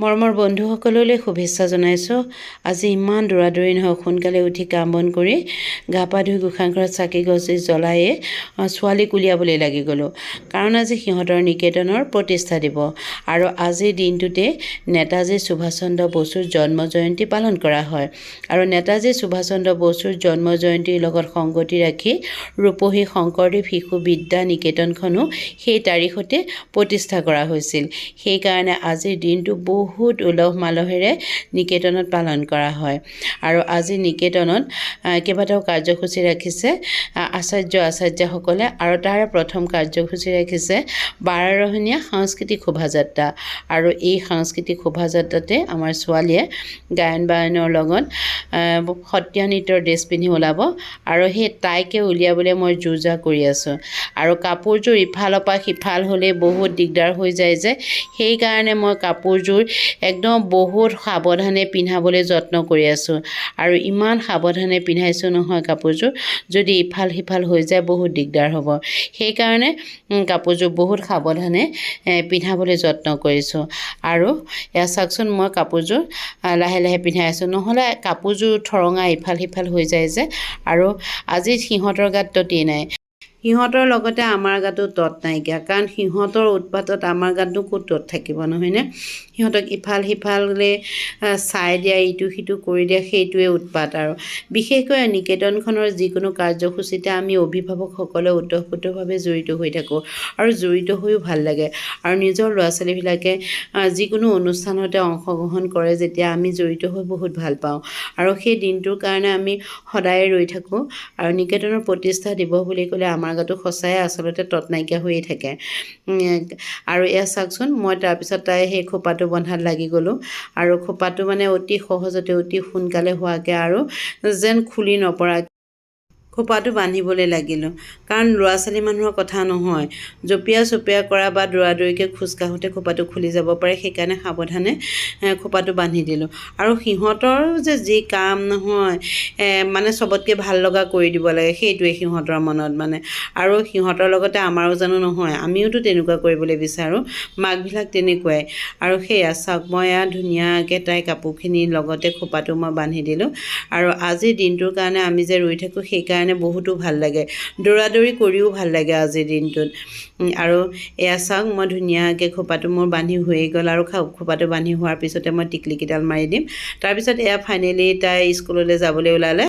মৰমৰ বন্ধুসকললৈ শুভেচ্ছা জনাইছোঁ। আজি ইমান দৌৰাদৌৰি নহয়, সোনকালে উঠি কাম বন কৰি গা পা ধুই গোসাঁই ঘৰত চাকি গছি জ্বলায়ে ছোৱালীক উলিয়াবলৈ লাগি গ'লোঁ। কাৰণ আজি সিহঁতৰ নিকেতনৰ প্ৰতিষ্ঠা দিব আৰু আজিৰ দিনটোতে নেতাজী সুভাষ চন্দ্ৰ বসুৰ জন্ম জয়ন্তী পালন কৰা হয়। আৰু নেতাজী সুভাষ চন্দ্ৰ বসুৰ জন্ম জয়ন্তীৰ লগত সংগতি ৰাখি ৰূপহী শংকৰদেৱ শিশু বিদ্যা নিকেতনখনো সেই তাৰিখতে প্ৰতিষ্ঠা কৰা হৈছিল। সেইকাৰণে আজিৰ দিনটো বহুত উলহ মালহেৰে নিকেতনত পালন কৰা হয়। আৰু আজি নিকেতনত কেইবাটাও কাৰ্যসূচী ৰাখিছে আচাৰ্যসকলে। আৰু তাৰে প্ৰথম কাৰ্যসূচী ৰাখিছে 12ৰহণীয়া সাংস্কৃতিক শোভাযাত্ৰা। আৰু এই সাংস্কৃতিক শোভাযাত্ৰাতে আমাৰ ছোৱালীয়ে গায়ন বায়নৰ লগত সত্ৰীয়া নৃত্যৰ ড্ৰেছ পিন্ধি ওলাব। আৰু সেই তাইকে উলিয়াবলৈ মই যো-জা কৰি আছোঁ। আৰু কাপোৰযোৰ ইফালৰ পৰা সিফাল হ'লে বহুত দিগদাৰ হৈ যায় যে, সেইকাৰণে মই কাপোৰযোৰ একদম বহুত সাৱধানে পিন্ধাবলৈ যত্ন কৰি আছোঁ। আৰু ইমান সাৱধানে পিন্ধাইছোঁ নহয়, কাপোৰযোৰ যদি ইফাল সিফাল হৈ যায় বহুত দিগদাৰ হ'ব। সেইকাৰণে কাপোৰযোৰ বহুত সাৱধানে পিন্ধাবলৈ যত্ন কৰিছোঁ। আৰু এয়া চাওকচোন, মই কাপোৰযোৰ লাহে লাহে পিন্ধাই আছোঁ, নহ'লে কাপোৰযোৰ ঠৰঙা ইফাল সিফাল হৈ যায় যে। আৰু আজি সিহঁতৰ গাত ততেই নাই। সিহঁতৰ লগতে আমাৰ গাতো তত নাইকিয়া, কাৰণ সিহঁতৰ উৎপাতত আমাৰ গাতো ক'ত তত থাকিব, নহয়নে? সিহঁতক ইফাল সিফালে চাই দিয়া, ইটো সিটো কৰি দিয়া, সেইটোৱে উৎপাত। আৰু বিশেষকৈ নিকেতনখনৰ যিকোনো কাৰ্যসূচীতে আমি অভিভাৱকসকলে ওতঃপ্ৰোতভাৱে জড়িত হৈ থাকোঁ আৰু জড়িত হৈও ভাল লাগে। আৰু নিজৰ ল'ৰা ছোৱালীবিলাকে যিকোনো অনুষ্ঠানতে অংশগ্ৰহণ কৰে যেতিয়া, আমি জড়িত হৈ বহুত ভাল পাওঁ। আৰু সেই দিনটোৰ কাৰণে আমি সদায় ৰৈ থাকোঁ। আৰু নিকেতনৰ প্ৰতিষ্ঠা দিৱস বুলি ক'লে আমাৰ গাতো সঁচাই আচলতে তত নাইকিয়া হৈয়ে থাকে। আৰু এয়া চাওকচোন, মই তাৰপিছত তাই সেই খোপাটো বন্ধাত লাগি গ'লোঁ। আৰু খোপাটো মানে অতি সহজতে অতি সোনকালে হোৱাকৈ আৰু যেন খুলি নপৰাকৈ খোপাটো বান্ধিবলৈ লাগিলোঁ। কাৰণ ল'ৰা ছোৱালী মানুহৰ কথা নহয়, জঁপিয়া চপিয়া কৰা বা দৌৰাদৌৰিকৈ খোজকাঢ়োঁতে খোপাটো খুলি যাব পাৰে। সেইকাৰণে সাৱধানে খোপাটো বান্ধি দিলোঁ। আৰু সিহঁতৰ যে যি কাম নহয়, মানে চবতকৈ ভাল লগা কৰি দিব লাগে, সেইটোৱে সিহঁতৰ মনত মানে। আৰু সিহঁতৰ লগতে আমাৰো জানো নহয়, আমিওতো তেনেকুৱা কৰিবলৈ বিচাৰোঁ, মাকবিলাক তেনেকুৱাই। আৰু সেয়া চাওক, মই এয়া ধুনীয়াকৈ তাই কাপোৰখিনিৰ লগতে খোপাটো মই বান্ধি দিলোঁ। আৰু আজিৰ দিনটোৰ কাৰণে আমি যে ৰৈ থাকোঁ, সেইকাৰণে বহুতো ভাল লাগে, দৌৰাদৌৰি কৰিও ভাল লাগে আজিৰ দিনটোত। আৰু এয়া চাওক, মই ধুনীয়াকৈ খোপাটো মোৰ বান্ধি হৈয়ে গ'ল। আৰু খোপাটো বান্ধি হোৱাৰ পিছতে মই টিকলিকেইডাল মাৰি দিম। তাৰপিছত এয়া ফাইনেলি তাই স্কুললৈ যাবলৈ ওলালে।